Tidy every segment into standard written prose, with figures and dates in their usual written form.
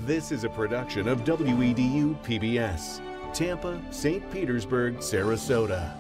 This is a production of WEDU PBS, Tampa, St. Petersburg, Sarasota.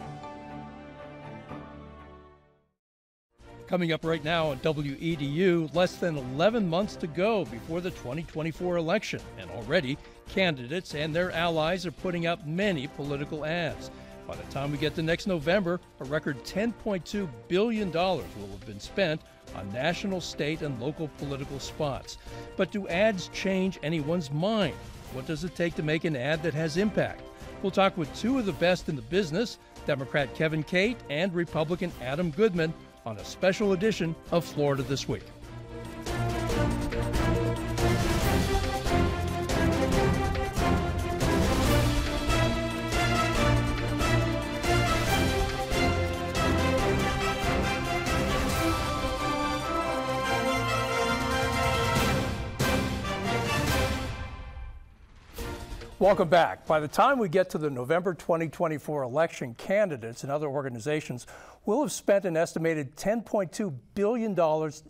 Coming up right now on WEDU, less than 11 months to go before the 2024 election, and already candidates and their allies are putting out many political ads. By the time we get to next November, a record $10.2 billion will have been spent on national, state, and local political spots. But do ads change anyone's mind? What does it take to make an ad that has impact? We'll talk with two of the best in the business, Democrat Cate and Republican Adam Goodman, on a special edition of Florida This Week. Welcome back. By the time we get to the November 2024 election, candidates and other organizations will have spent an estimated $10.2 billion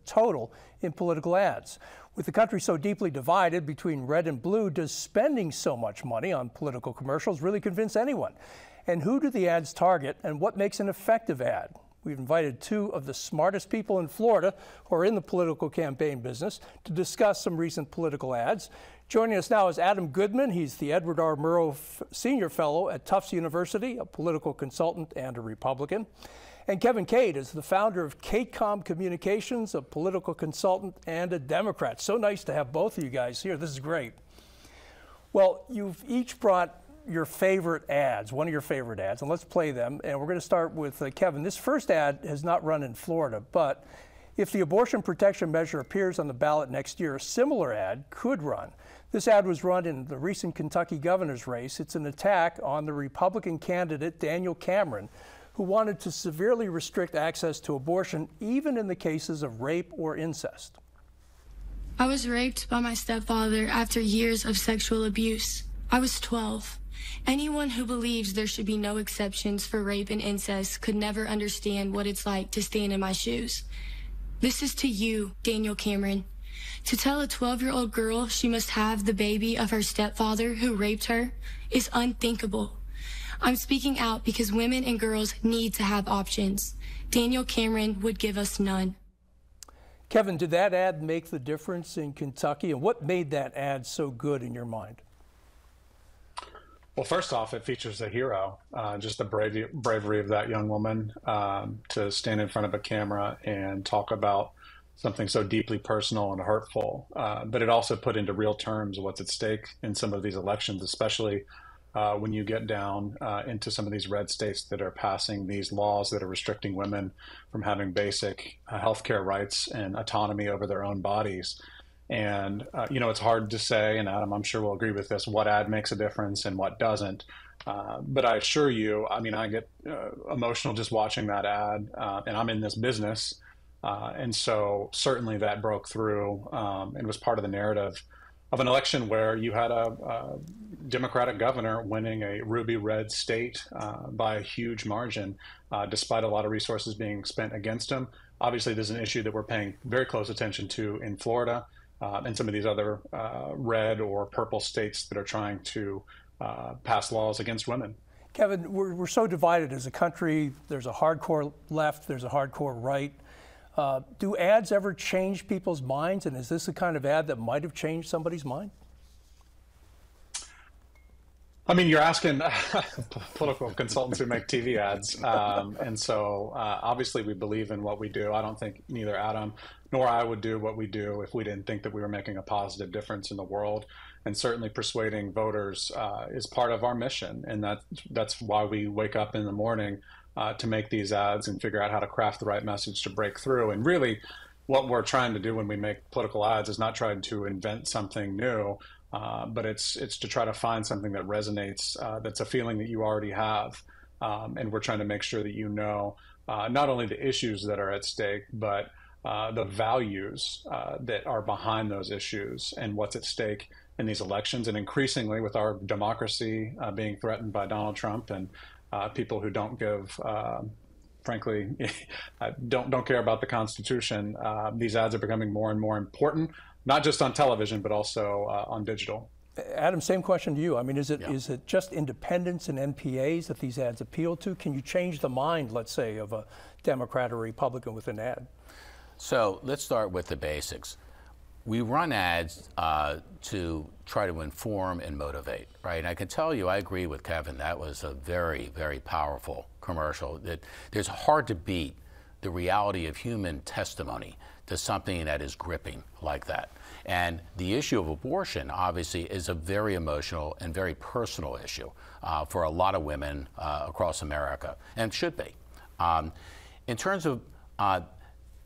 total in political ads. With the country so deeply divided between red and blue, does spending so much money on political commercials really convince anyone? And who do the ads target, and what makes an effective ad? We've invited two of the smartest people in Florida who are in the political campaign business to discuss some recent political ads. Joining us now is Adam Goodman. He's the Edward R. Murrow Senior Fellow at Tufts University, a political consultant and a Republican. And Cate is the founder of Catecom Communications, a political consultant and a Democrat. So nice to have both of you guys here. This is great. Well, you've each brought your favorite ads, one of your favorite ads, and let's play them. And we're going to start with Kevin. This first ad has not run in Florida, but if the abortion protection measure appears on the ballot next year, a similar ad could run. This ad was run in the recent Kentucky governor's race. It's an attack on the Republican candidate, Daniel Cameron, who wanted to severely restrict access to abortion, even in the cases of rape or incest. I was raped by my stepfather after years of sexual abuse. I was 12. Anyone who believes there should be no exceptions for rape and incest could never understand what it's like to stand in my shoes. This is to you, Daniel Cameron. To tell a 12-year-old girl she must have the baby of her stepfather who raped her is unthinkable. I'm speaking out because women and girls need to have options. Daniel Cameron would give us none. Kevin, did that ad make the difference in Kentucky? And what made that ad so good in your mind? Well, first off, it features a hero, just the bravery of that young woman to stand in front of a camera and talk about something so deeply personal and hurtful. But it also put into real terms what's at stake in some of these elections, especially when you get down into some of these red states that are passing these laws that are restricting women from having basic healthcare rights and autonomy over their own bodies. And, it's hard to say, and Adam, I'm sure will agree with this, what ad makes a difference and what doesn't. But I assure you, I get emotional just watching that ad, and I'm in this business. And so certainly that broke through and was part of the narrative of an election where you had a Democratic governor winning a ruby red state by a huge margin, despite a lot of resources being spent against him. Obviously, there's an issue that we're paying very close attention to in Florida and some of these other red or purple states that are trying to pass laws against women. Kevin, we're so divided as a country. There's a hardcore left, there's a hardcore right. Do ads ever change people's minds? And is this the kind of ad that might have changed somebody's mind? You're asking political consultants who make TV ads. And so obviously we believe in what we do. I don't think neither Adam nor I would do what we do if we didn't think that we were making a positive difference in the world. And certainly persuading voters is part of our mission. And that's why we wake up in the morning to make these ads and figure out how to craft the right message to break through. And really what we're trying to do when we make political ads is not trying to invent something new, but it's to try to find something that resonates, that's a feeling that you already have. And we're trying to make sure that not only the issues that are at stake, but the values that are behind those issues and what's at stake in these elections. And increasingly with our democracy being threatened by Donald Trump and people who don't give, frankly, don't care about the Constitution, these ads are becoming more and more important. not just on television, but also on digital. Adam, same question to you. I mean, is it just independents and NPAs that these ads appeal to? Can you change the mind, let's say, of a Democrat or Republican with an ad? So let's start with the basics. We run ads to try to inform and motivate, right? And I can tell you, I agree with Kevin, that was a very, very powerful commercial. It's hard to beat the reality of human testimony to something that is gripping like that. And the issue of abortion, obviously, is a very emotional and very personal issue for a lot of women across America, and should be. In terms of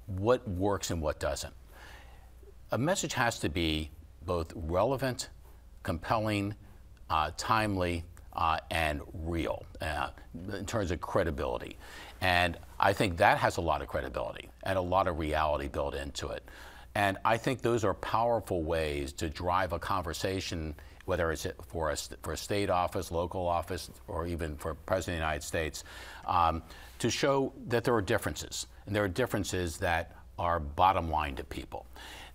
what works and what doesn't, a message has to be both relevant, compelling, timely, and real in terms of credibility. And I think that has a lot of credibility and a lot of reality built into it. And I think those are powerful ways to drive a conversation, whether it's for a state office, local office, or even for President of the United States, to show that there are differences. And there are differences that are bottom line to people.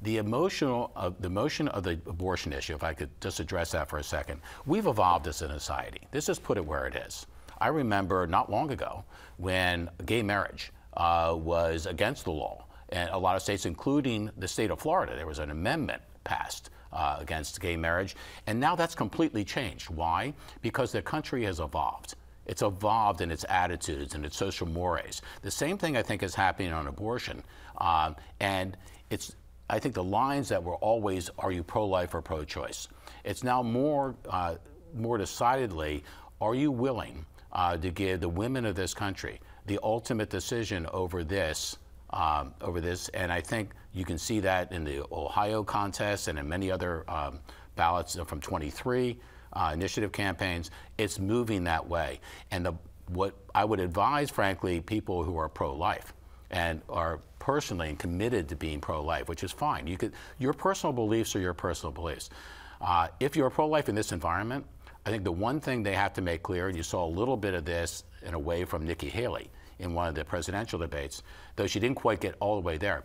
The motion of the abortion issue, if I could just address that for a second, we've evolved as a society. This is put it where it is. I remember not long ago when gay marriage was against the law. And a lot of states, including the state of Florida, there was an amendment passed against gay marriage. And now that's completely changed. Why? Because the country has evolved. It's evolved in its attitudes and its social mores. The same thing, I think, is happening on abortion. And I think the lines that were always, are you pro-life or pro-choice? It's now more decidedly, are you willing to give the women of this country the ultimate decision over this? And I think you can see that in the Ohio contest and in many other ballots from 23 initiative campaigns. It's moving that way. And what I would advise, frankly, people who are pro-life and are personally and committed to being pro-life, which is fine. Your personal beliefs are your personal beliefs. If you're pro-life in this environment, I think the one thing they have to make clear, and you saw a little bit of this in a way from Nikki Haley in one of the presidential debates, though she didn't quite get all the way there.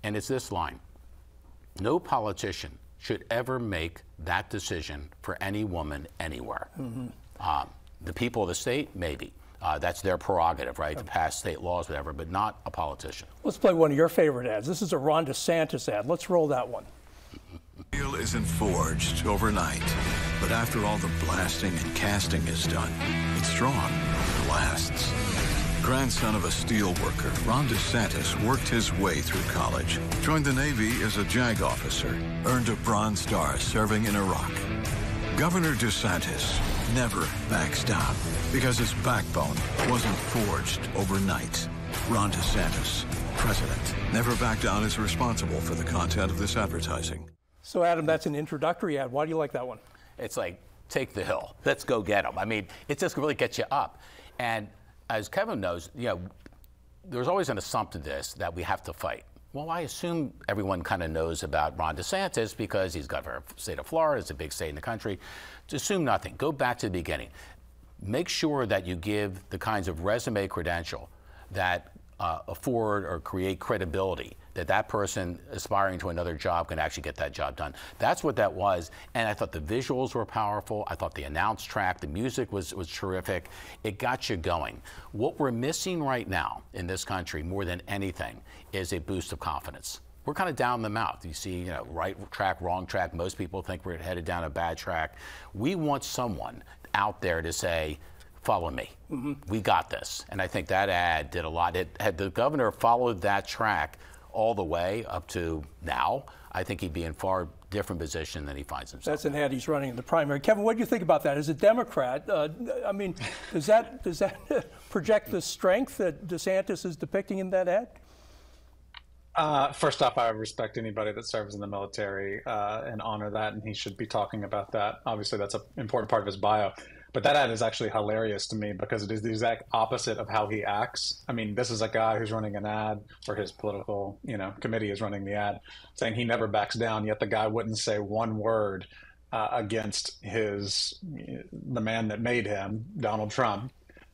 And it's this line: no politician should ever make that decision for any woman anywhere. Mm-hmm. The people of the state, maybe. That's their prerogative, right, to pass state laws, whatever, but not a politician. Let's play one of your favorite ads. This is a Ron DeSantis ad. Let's roll that one. Steel isn't forged overnight, but after all the blasting and casting is done, it's strong, it lasts. Grandson of a steel worker, Ron DeSantis worked his way through college, joined the Navy as a JAG officer, earned a Bronze Star serving in Iraq. Governor DeSantis never backs down because his backbone wasn't forged overnight. Ron DeSantis, president, never back down, is responsible for the content of this advertising. So, Adam, that's an introductory ad. Why do you like that one? It's like, take the hill. Let's go get them. I mean, it just really gets you up. And as Kevin knows, there's always an assumption to this that we have to fight. Well, I assume everyone kind of knows about Ron DeSantis because he's governor of the state of Florida. It's a big state in the country. To assume nothing. Go back to the beginning. Make sure that you give the kinds of resume credential that afford or create credibility, that person aspiring to another job can actually get that job done. That's what that was. And I thought the visuals were powerful. I thought the announce track, the music was terrific. It got you going. What we're missing right now in this country more than anything is a boost of confidence. We're kind of down the mouth. You see, right track, wrong track. Most people think we're headed down a bad track. We want someone out there to say, follow me. Mm-hmm. We got this. And I think that ad did a lot. Had the governor followed that track all the way up to now, I think he'd be in far different position than he finds himself. That's an ad he's running in the primary. Kevin, what do you think about that? As a Democrat, I mean, does that project the strength that DeSantis is depicting in that ad? First off, I respect anybody that serves in the military and honor that, and he should be talking about that. Obviously, that's an important part of his bio. But that ad is actually hilarious to me because it is the exact opposite of how he acts. I mean, this is a guy who's running an ad, or his political, committee is running the ad, saying he never backs down, yet the guy wouldn't say one word against the man that made him, Donald Trump.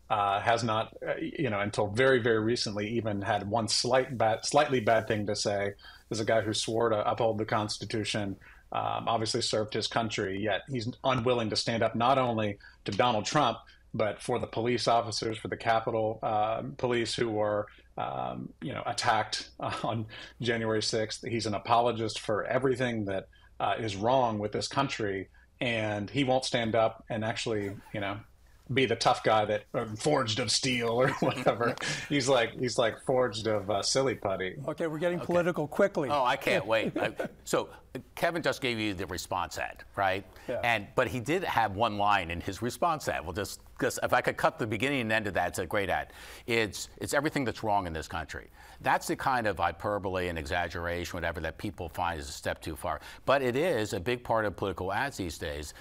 has not, until very, very recently, even had one slightly bad thing to say. There's a guy who swore to uphold the Constitution, obviously served his country, yet he's unwilling to stand up not only to Donald Trump, but for the police officers, for the Capitol police who were, attacked on January 6th. He's an apologist for everything that is wrong with this country, and he won't stand up and actually, be the tough guy that forged of steel or whatever. he's like forged of silly putty. Okay, we're getting political quickly. Oh, I can't wait. So Kevin just gave you the response ad, right? Yeah. But he did have one line in his response ad. Well, just because if I could cut the beginning and end of that, it's a great ad. It's everything that's wrong in this country. That's the kind of hyperbole and exaggeration, whatever, that people find is a step too far. But it is a big part of political ads these days.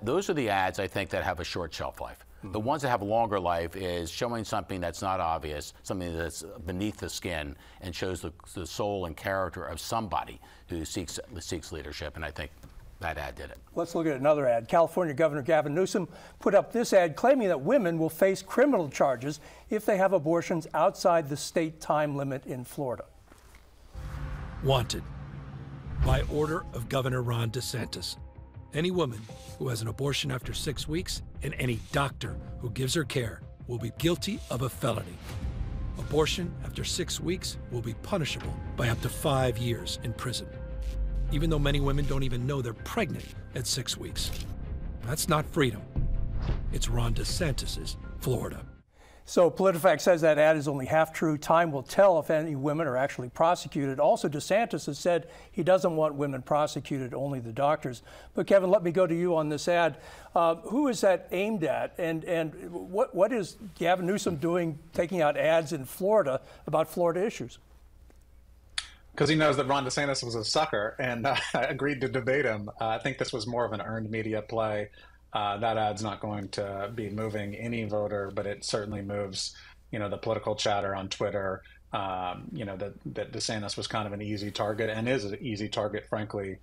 Those are the ads, I think, that have a short shelf life. The ones that have a longer life is showing something that's not obvious, something that's beneath the skin, and shows the soul and character of somebody who seeks leadership. And I think that ad did it. Let's look at another ad. California Governor Gavin Newsom put up this ad claiming that women will face criminal charges if they have abortions outside the state time limit in Florida. Wanted by order of Governor Ron DeSantis. Any woman who has an abortion after 6 weeks and any doctor who gives her care will be guilty of a felony. Abortion after 6 weeks will be punishable by up to 5 years in prison, even though many women don't even know they're pregnant at 6 weeks. That's not freedom. It's Ron DeSantis' Florida. So PolitiFact says that ad is only half true. Time will tell if any women are actually prosecuted. Also, DeSantis has said he doesn't want women prosecuted, only the doctors. But Kevin, let me go to you on this ad. Who is that aimed at? And what is Gavin Newsom doing taking out ads in Florida about Florida issues? Because he knows that Ron DeSantis was a sucker and agreed to debate him. I think this was more of an earned media play. That ad's not going to be moving any voter, but it certainly moves, the political chatter on Twitter, that DeSantis was kind of an easy target and is an easy target, frankly,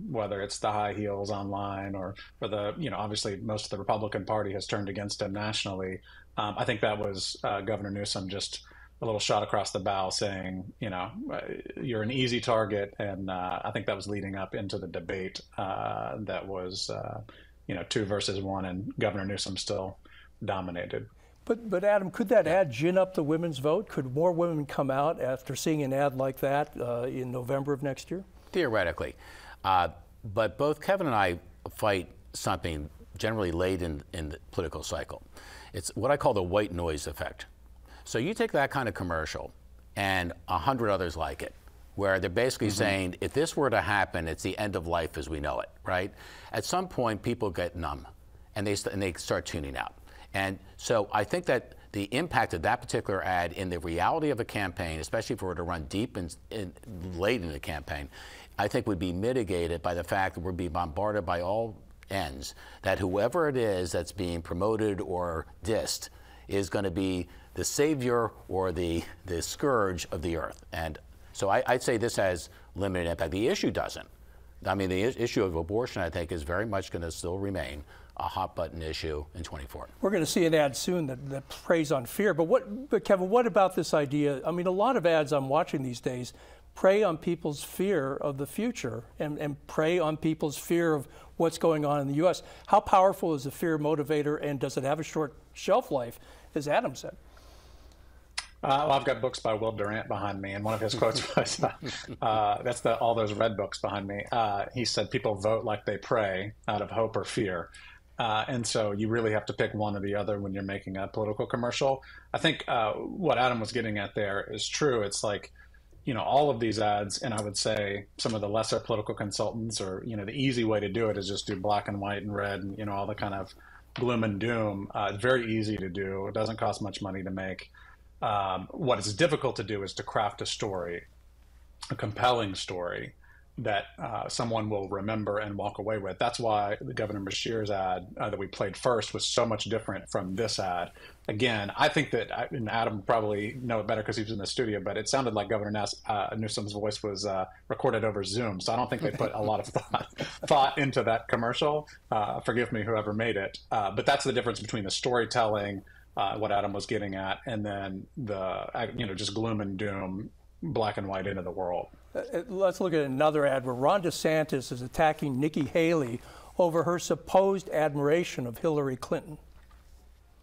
whether it's the high heels online or the, obviously most of the Republican Party has turned against him nationally. I think that was Governor Newsom just a little shot across the bow saying, you're an easy target. And I think that was leading up into the debate that was 2 versus 1, and Governor Newsom still dominated. But Adam, could that ad gin up the women's vote? Could more women come out after seeing an ad like that in November of next year? Theoretically. But both Kevin and I fight something generally late in the political cycle. It's what I call the white noise effect. So you take that kind of commercial and 100 others like it, where they're basically saying, if this were to happen, it's the end of life as we know it, right? At some point, people get numb, and they start tuning out. And so I think that the impact of that particular ad in the reality of a campaign, especially if it were to run deep and late in the campaign, I think would be mitigated by the fact that we're being bombarded by all ends, that whoever it is that's being promoted or dissed is going to be the savior or the scourge of the earth. And so I'd say this has limited impact. The issue doesn't. I mean, the issue of abortion, I think, is very much going to still remain a hot button issue in 24. We're going to see an ad soon that preys on fear. But Kevin, what about this idea? I mean, a lot of ads I'm watching these days prey on people's fear of the future and prey on people's fear of what's going on in the U.S. How powerful is the fear motivator, and does it have a short shelf life, as Adam said? Well, I've got books by Will Durant behind me, and one of his quotes was, that's all those red books behind me. He said, people vote like they pray out of hope or fear. And so you really have to pick one or the other when you're making a political commercial. I think what Adam was getting at there is true. It's like, all of these ads, and I would say some of the lesser political consultants, or, the easy way to do it is just do black and white and red and, all the kind of gloom and doom. It's very easy to do. It doesn't cost much money to make. What is difficult to do is to craft a story, a compelling story that someone will remember and walk away with. That's why the Governor Beshear's ad that we played first was so much different from this ad. Again, I think that, and Adam probably know it better because he was in the studio, but it sounded like Governor Newsom's voice was recorded over Zoom. So I don't think they put a lot of thought into that commercial. Forgive me, whoever made it. But that's the difference between the storytelling what Adam was getting at, and then just gloom and doom, black and white into the world. Let's look at another ad where Ron DeSantis is attacking Nikki Haley over her supposed admiration of Hillary Clinton.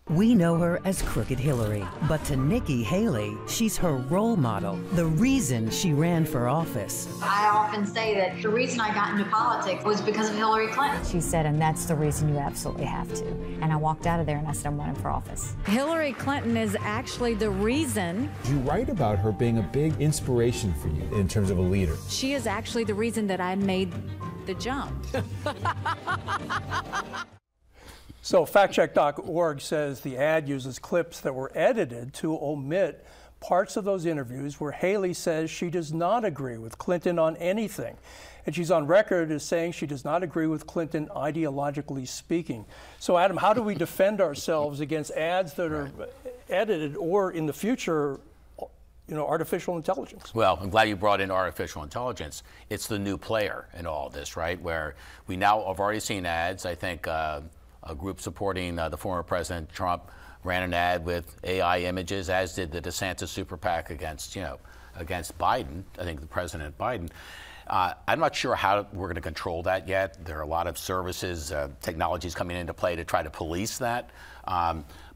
We know her as Crooked Hillary, but to Nikki Haley, she's her role model, the reason she ran for office. I often say that the reason I got into politics was because of Hillary Clinton. She said, and that's the reason you absolutely have to. And I walked out of there and I said, I'm running for office. Hillary Clinton is actually the reason. You write about her being a big inspiration for you in terms of a leader. She is actually the reason that I made the jump. So factcheck.org says the ad uses clips that were edited to omit parts of those interviews where Haley says she does not agree with Clinton on anything. And she's on record as saying she does not agree with Clinton ideologically speaking. So Adam, how do we defend ourselves against ads that are edited or in the future, artificial intelligence? Well, I'm glad you brought in artificial intelligence. It's the new player in all this, right? Where we now have already seen ads. I think a group supporting the former President Trump ran an ad with AI images, as did the DeSantis super PAC against Biden. I think the President Biden. I'm not sure how we're going to control that yet. There are a lot of services, technologies coming into play to try to police that.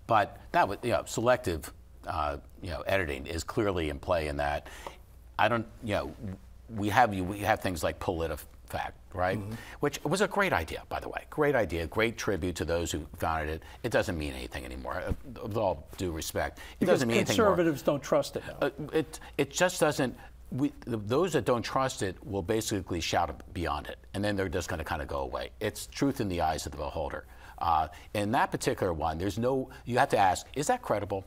But that would, selective, editing is clearly in play in that. We have things like PolitiFact, right? Mm-hmm. Which was a great idea, by the way. Great idea, great tribute to those who founded it. It doesn't mean anything anymore, with all due respect. It doesn't mean anything more. Conservatives don't trust it now. It just doesn't. Those that don't trust it will basically shout beyond it, and then they're just going to kind of go away. It's truth in the eyes of the beholder. In that particular one, you have to ask, is that credible?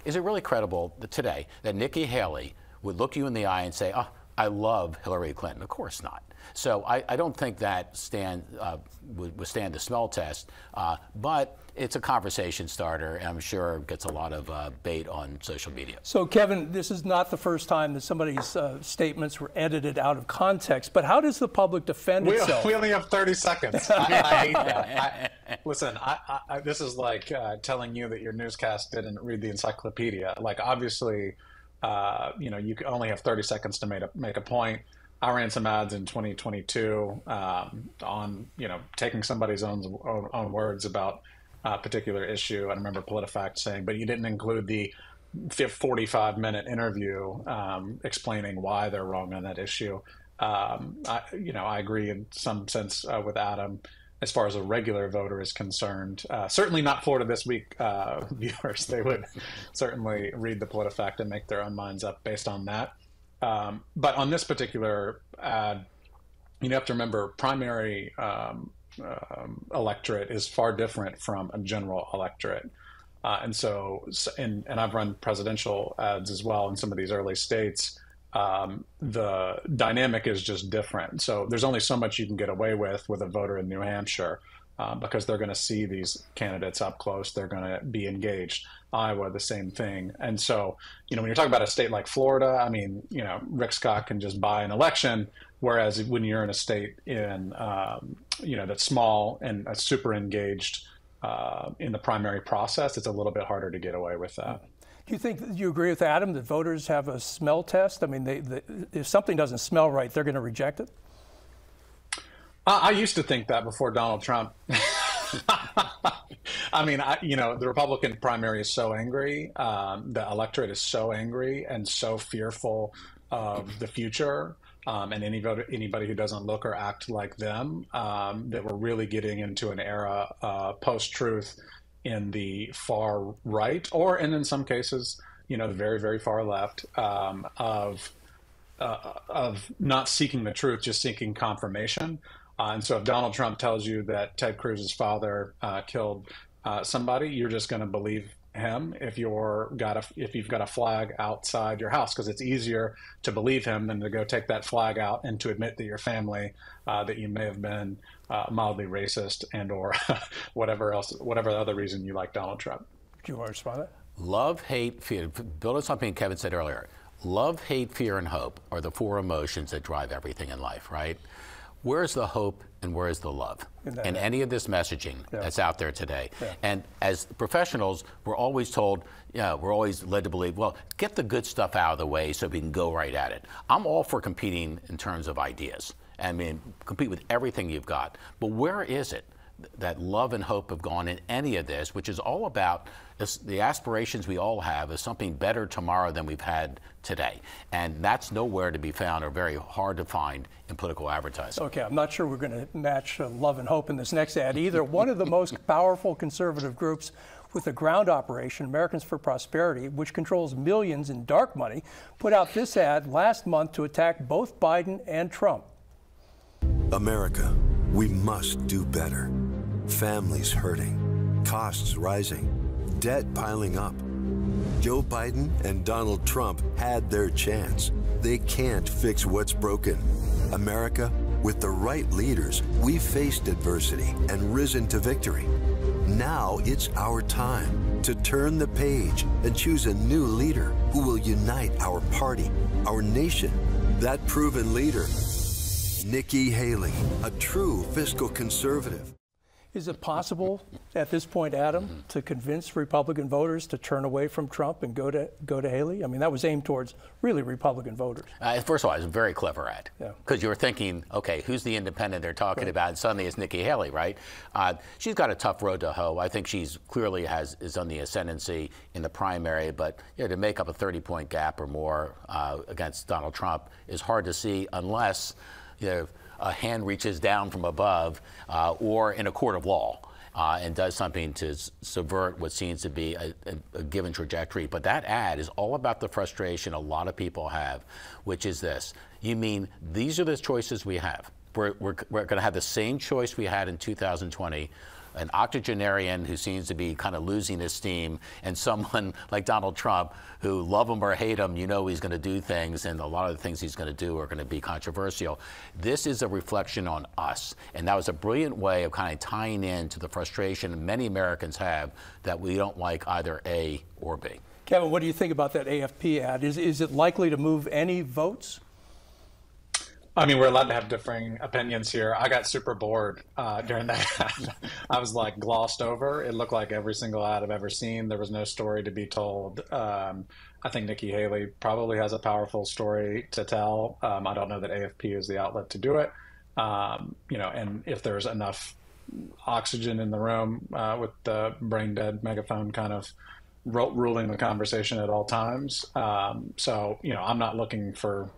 Is it really credible today that Nikki Haley would look you in the eye and say, oh, I love Hillary Clinton? Of course not. So I don't think that would withstand the smell test, but it's a conversation starter, and I'm sure gets a lot of bait on social media. So, Kevin, this is not the first time that somebody's statements were edited out of context, but how does the public defend itself? We only have 30 seconds. I hate that. Listen, this is like telling you that your newscast didn't read the encyclopedia. Like, obviously, you only have 30 seconds to make a point. I ran some ads in 2022 on, taking somebody's own words about a particular issue. I remember PolitiFact saying, but you didn't include the 45-minute interview explaining why they're wrong on that issue. I agree in some sense with Adam as far as a regular voter is concerned. Certainly not Florida This Week viewers. They would certainly read the PolitiFact and make their own minds up based on that. But on this particular ad, you have to remember primary electorate is far different from a general electorate. And I've run presidential ads as well in some of these early states. The dynamic is just different. So there's only so much you can get away with a voter in New Hampshire because they're going to see these candidates up close. They're going to be engaged. Iowa, the same thing. And so, when you're talking about a state like Florida, Rick Scott can just buy an election. Whereas when you're in a state that's small and super engaged in the primary process, it's a little bit harder to get away with that. Do you agree with Adam that voters have a smell test? If something doesn't smell right, they're going to reject it? I used to think that before Donald Trump. The Republican primary is so angry. The electorate is so angry and so fearful of the future. And anybody who doesn't look or act like them, that we're really getting into an era post-truth in the far right, and in some cases, the very, very far left, of not seeking the truth, just seeking confirmation. And so if Donald Trump tells you that Ted Cruz's father killed somebody, you're just going to believe him if you've got a flag outside your house, because it's easier to believe him than to go take that flag out and to admit that your family, that you may have been mildly racist and or whatever other reason you like Donald Trump. Do you want to respond to that? Love, hate, fear. Build on something Kevin said earlier. Love, hate, fear, and hope are the four emotions that drive everything in life, right? Where's the hope and where's the love in any of this messaging that's out there today? And as professionals, we're always told, we're always led to believe, well, get the good stuff out of the way so we can go right at it. I'm all for competing in terms of ideas. I mean, compete with everything you've got. But where is it that love and hope have gone in any of this, which is all about the aspirations we all have is something better tomorrow than we've had today. And that's nowhere to be found or very hard to find in political advertising. Okay, I'm not sure we're going to match love and hope in this next ad either. One of the most powerful conservative groups with a ground operation, Americans for Prosperity, which controls millions in dark money, put out this ad last month to attack both Biden and Trump. America, we must do better. Families hurting, costs rising, debt piling up. Joe Biden and Donald Trump had their chance. They can't fix what's broken. America, with the right leaders, we've faced adversity and risen to victory. Now it's our time to turn the page and choose a new leader who will unite our party, our nation. That proven leader, Nikki Haley, a true fiscal conservative. Is it possible at this point, Adam, to convince Republican voters to turn away from Trump and go to Haley? I mean, that was aimed towards really Republican voters. First of all, it's a very clever ad. Because you were thinking, okay, who's the independent they're talking about? And suddenly it's Nikki Haley, right? She's got a tough road to hoe. I think she's clearly is on the ascendancy in the primary, but to make up a 30-point gap or more against Donald Trump is hard to see unless a hand reaches down from above or in a court of law and does something to subvert what seems to be a given trajectory. But that ad is all about the frustration a lot of people have, which is this. You mean these are the choices we have? We're going to have the same choice we had in 2020, an octogenarian who seems to be kind of losing his steam, and someone like Donald Trump who, love him or hate him, you know he's going to do things, and a lot of the things he's going to do are going to be controversial. This is a reflection on us, and that was a brilliant way of kind of tying in to the frustration many Americans have that we don't like either A or B. Kevin, what do you think about that AFP ad? Is it likely to move any votes? I mean, we're allowed to have differing opinions here. I got super bored during that ad. I was like glossed over. It looked like every single ad I've ever seen. There was no story to be told. I think Nikki Haley probably has a powerful story to tell. I don't know that AFP is the outlet to do it. And if there's enough oxygen in the room with the brain dead megaphone kind of ruling the conversation at all times. I'm not looking for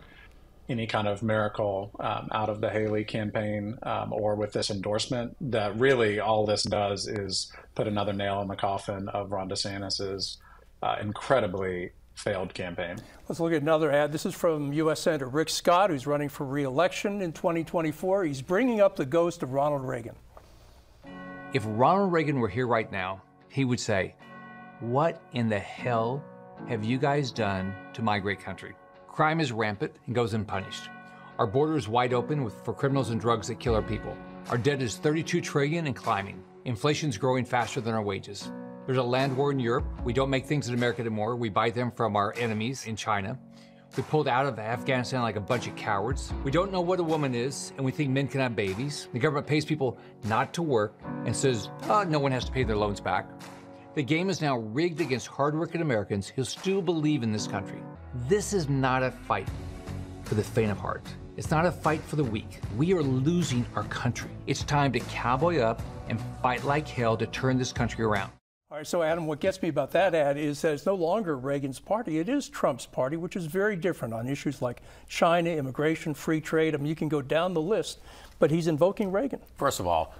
any kind of miracle out of the Haley campaign or with this endorsement. That really all this does is put another nail in the coffin of Ron DeSantis's incredibly failed campaign. Let's look at another ad. This is from U.S. Senator Rick Scott, who's running for re-election in 2024. He's bringing up the ghost of Ronald Reagan. If Ronald Reagan were here right now, he would say, "What in the hell have you guys done to my great country?" Crime is rampant and goes unpunished. Our border is wide open for criminals and drugs that kill our people. Our debt is $32 trillion and climbing. Inflation's growing faster than our wages. There's a land war in Europe. We don't make things in America anymore. We buy them from our enemies in China. We pulled out of Afghanistan like a bunch of cowards. We don't know what a woman is, and we think men can have babies. The government pays people not to work and says, no one has to pay their loans back. The game is now rigged against hardworking Americans who still believe in this country. This is not a fight for the faint of heart. It's not a fight for the weak. We are losing our country. It's time to cowboy up and fight like hell to turn this country around. All right, so Adam, what gets me about that ad is that it's no longer Reagan's party. It is Trump's party, which is very different on issues like China, immigration, free trade. I mean, you can go down the list, but he's invoking Reagan. First of all,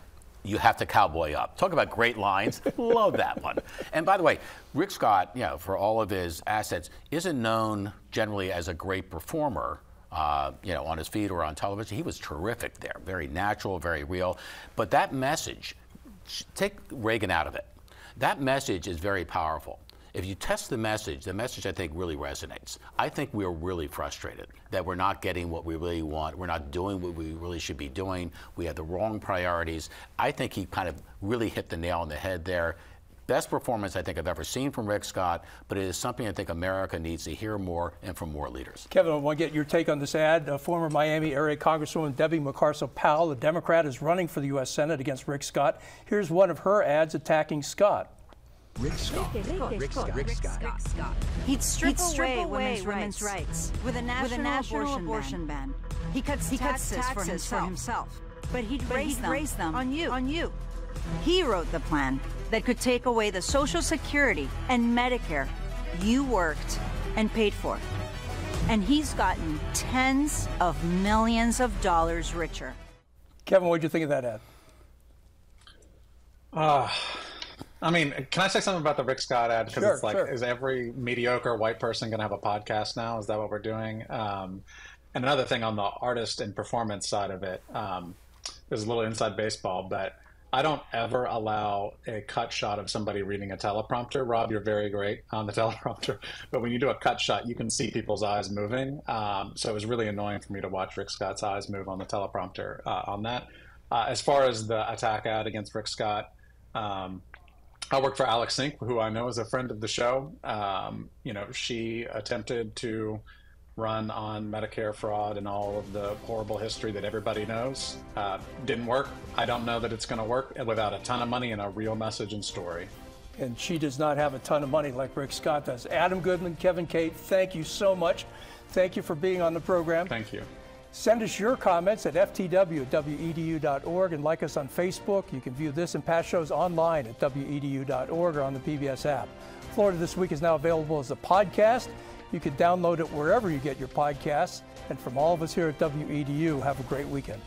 you have to cowboy up. Talk about great lines. Love that one. And by the way, Rick Scott, for all of his assets, isn't known generally as a great performer, on his feed or on television. He was terrific there. Very natural, very real. But that message, take Reagan out of it. That message is very powerful. If you test the message I think really resonates. I think we're really frustrated that we're not getting what we really want. We're not doing what we really should be doing. We have the wrong priorities. I think he kind of really hit the nail on the head there. best performance I think I've ever seen from Rick Scott, but it is something I think America needs to hear more and from more leaders. Kevin, I want to get your take on this ad. Former Miami area Congresswoman Debbie McCarso-Powell, a Democrat, is running for the U.S. Senate against Rick Scott. Here's one of her ads attacking Scott. Rick Scott. He'd strip away women's rights with a national abortion ban. He cuts taxes for himself. But he'd raise them on you. He wrote the plan that could take away the Social Security and Medicare you worked and paid for. And he's gotten tens of millions of dollars richer. Kevin, what did you think of that ad? I mean, can I say something about the Rick Scott ad? Because it's like, sure. Is every mediocre white person going to have a podcast now? Is that what we're doing? And another thing on the artist and performance side of it, there's a little inside baseball, but I don't ever allow a cut shot of somebody reading a teleprompter. Rob, you're very great on the teleprompter, but when you do a cut shot, you can see people's eyes moving. So it was really annoying for me to watch Rick Scott's eyes move on the teleprompter on that. As far as the attack ad against Rick Scott, I work for Alex Sink, who I know is a friend of the show. She attempted to run on Medicare fraud and all of the horrible history that everybody knows. Didn't work. I don't know that it's going to work without a ton of money and a real message and story. And she does not have a ton of money like Rick Scott does. Adam Goodman, Kevin Cate, thank you so much. Thank you for being on the program. Thank you. Send us your comments at ftw@wedu.org and like us on Facebook. You can view this and past shows online at wedu.org or on the PBS app. Florida This Week is now available as a podcast. You can download it wherever you get your podcasts. And from all of us here at WEDU, have a great weekend.